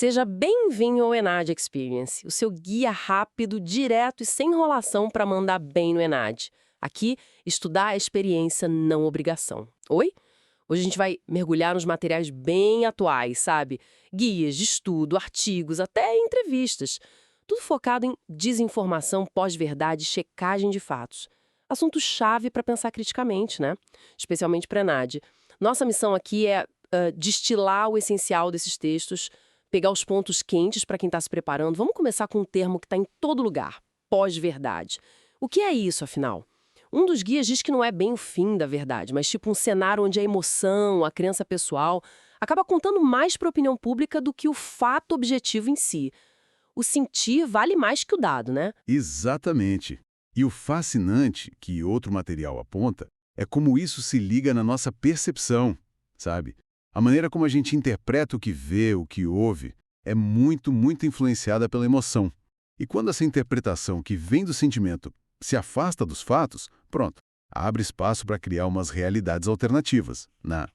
Seja bem-vindo ao Enad Experience, o seu guia rápido, direto e sem enrolação para mandar bem no Enad. Aqui, estudar é experiência, não obrigação. Oi? Hoje a gente vai mergulhar nos materiais bem atuais, sabe? Guias de estudo, artigos, até entrevistas. Tudo focado em desinformação, pós-verdade, checagem de fatos. Assunto-chave para pensar criticamente, né? Especialmente para a Enad. Nossa missão aqui é destilar o essencial desses textos, pegar os pontos quentes para quem está se preparando. Vamos começar com um termo que está em todo lugar: pós-verdade. O que é isso, afinal? Um dos guias diz que não é bem o fim da verdade, mas tipo um cenário onde a emoção, a crença pessoal, acaba contando mais para a opinião pública do que o fato objetivo em si. O sentir vale mais que o dado, né? Exatamente. E o fascinante que outro material aponta é como isso se liga na nossa percepção, sabe? A maneira como a gente interpreta o que vê, o que ouve, é muito influenciada pela emoção. E quando essa interpretação que vem do sentimento se afasta dos fatos, pronto, abre espaço para criar umas realidades alternativas, né?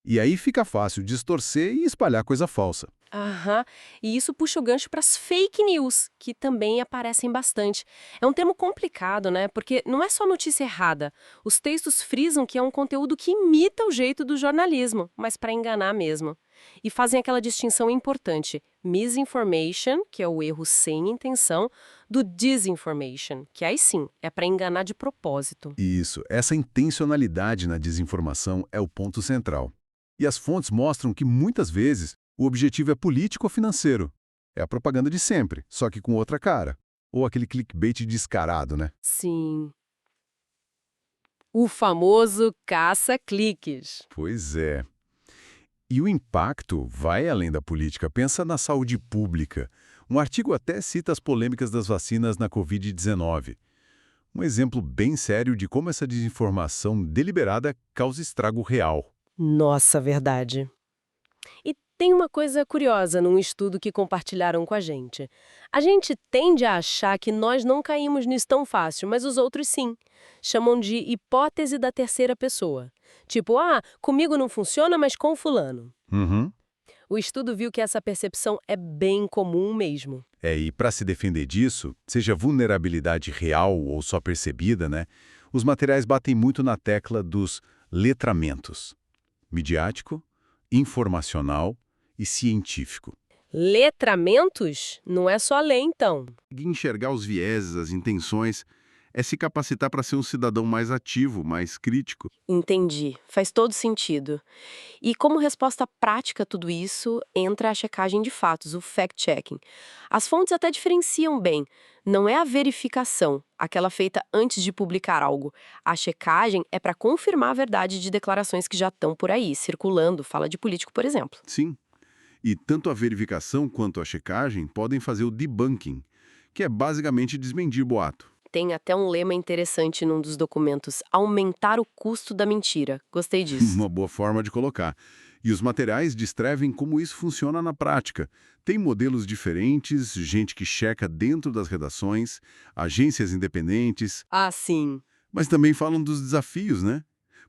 E aí fica fácil distorcer e espalhar coisa falsa. Aham, e isso puxa o gancho para as fake news, que também aparecem bastante. É um termo complicado, né? Porque não é só notícia errada. Os textos frisam que é um conteúdo que imita o jeito do jornalismo, mas para enganar mesmo. E fazem aquela distinção importante: misinformation, que é o erro sem intenção, do disinformation, que aí sim, é para enganar de propósito. E isso, essa intencionalidade na desinformação é o ponto central. E as fontes mostram que, muitas vezes, o objetivo é político ou financeiro. É a propaganda de sempre, só que com outra cara. Ou aquele clickbait descarado, né? Sim. O famoso caça-cliques. Pois é. E o impacto vai além da política. Pensa na saúde pública. Um artigo até cita as polêmicas das vacinas na Covid-19. Um exemplo bem sério de como essa desinformação deliberada causa estrago real. Nossa, verdade. E tem uma coisa curiosa num estudo que compartilharam com a gente. A gente tende a achar que nós não caímos nisso tão fácil, mas os outros sim. Chamam de hipótese da terceira pessoa. Tipo, comigo não funciona, mas com fulano. Uhum. O estudo viu que essa percepção é bem comum mesmo. E para se defender disso, seja vulnerabilidade real ou só percebida, né? Os materiais batem muito na tecla dos letramentos: midiático, informacional e científico. Letramentos? Não é só ler, então. Enxergar os vieses, as intenções, é se capacitar para ser um cidadão mais ativo, mais crítico. Entendi. Faz todo sentido. E como resposta prática a tudo isso, entra a checagem de fatos, o fact-checking. As fontes até diferenciam bem. Não é a verificação, aquela feita antes de publicar algo. A checagem é para confirmar a verdade de declarações que já estão por aí, circulando, fala de político, por exemplo. Sim. E tanto a verificação quanto a checagem podem fazer o debunking, que é basicamente desmentir boato. Tem até um lema interessante num dos documentos: aumentar o custo da mentira. Gostei disso. Uma boa forma de colocar. E os materiais descrevem como isso funciona na prática. Tem modelos diferentes, gente que checa dentro das redações, agências independentes, Ah, sim. mas também falam dos desafios, né?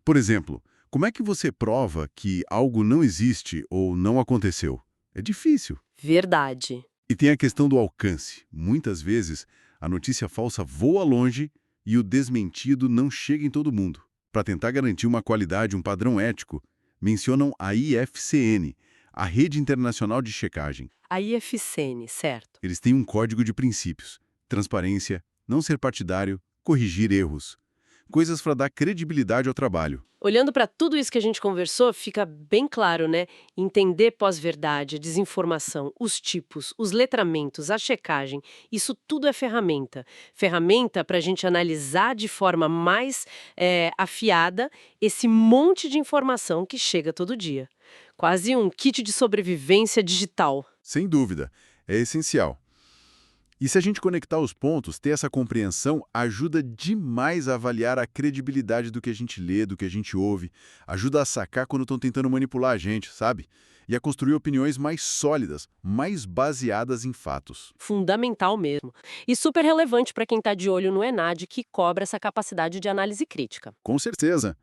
Por exemplo, como é que você prova que algo não existe ou não aconteceu? É difícil. Verdade. E tem a questão do alcance. Muitas vezes, a notícia falsa voa longe e o desmentido não chega em todo mundo. Para tentar garantir uma qualidade, um padrão ético, mencionam a IFCN, a Rede Internacional de Checagem. A IFCN, certo. Eles têm um código de princípios: transparência, não ser partidário, corrigir erros. Coisas para dar credibilidade ao trabalho. Olhando para tudo isso que a gente conversou, fica bem claro, né? Entender pós-verdade, a desinformação, os tipos, os letramentos, a checagem, isso tudo é ferramenta. Ferramenta para a gente analisar de forma mais afiada esse monte de informação que chega todo dia. Quase um kit de sobrevivência digital. Sem dúvida, é essencial. E se a gente conectar os pontos, ter essa compreensão ajuda demais a avaliar a credibilidade do que a gente lê, do que a gente ouve, ajuda a sacar quando estão tentando manipular a gente, sabe? E a construir opiniões mais sólidas, mais baseadas em fatos. Fundamental mesmo. E super relevante para quem está de olho no Enad, que cobra essa capacidade de análise crítica. Com certeza.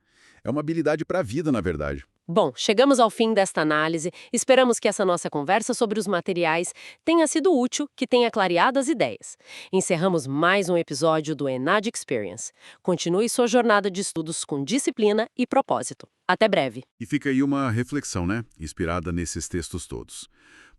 É uma habilidade para a vida, na verdade. Bom, chegamos ao fim desta análise. Esperamos que essa nossa conversa sobre os materiais tenha sido útil, que tenha clareado as ideias. Encerramos mais um episódio do ENAD Experience. Continue sua jornada de estudos com disciplina e propósito. Até breve. E fica aí uma reflexão, né? Inspirada nesses textos todos.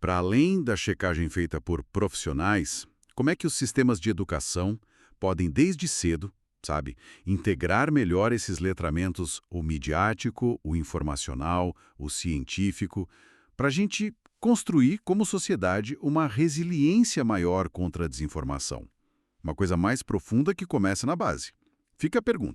Para além da checagem feita por profissionais, como é que os sistemas de educação podem, desde cedo, sabe, integrar melhor esses letramentos, o midiático, o informacional, o científico, para a gente construir, como sociedade, uma resiliência maior contra a desinformação? Uma coisa mais profunda que começa na base. Fica a pergunta.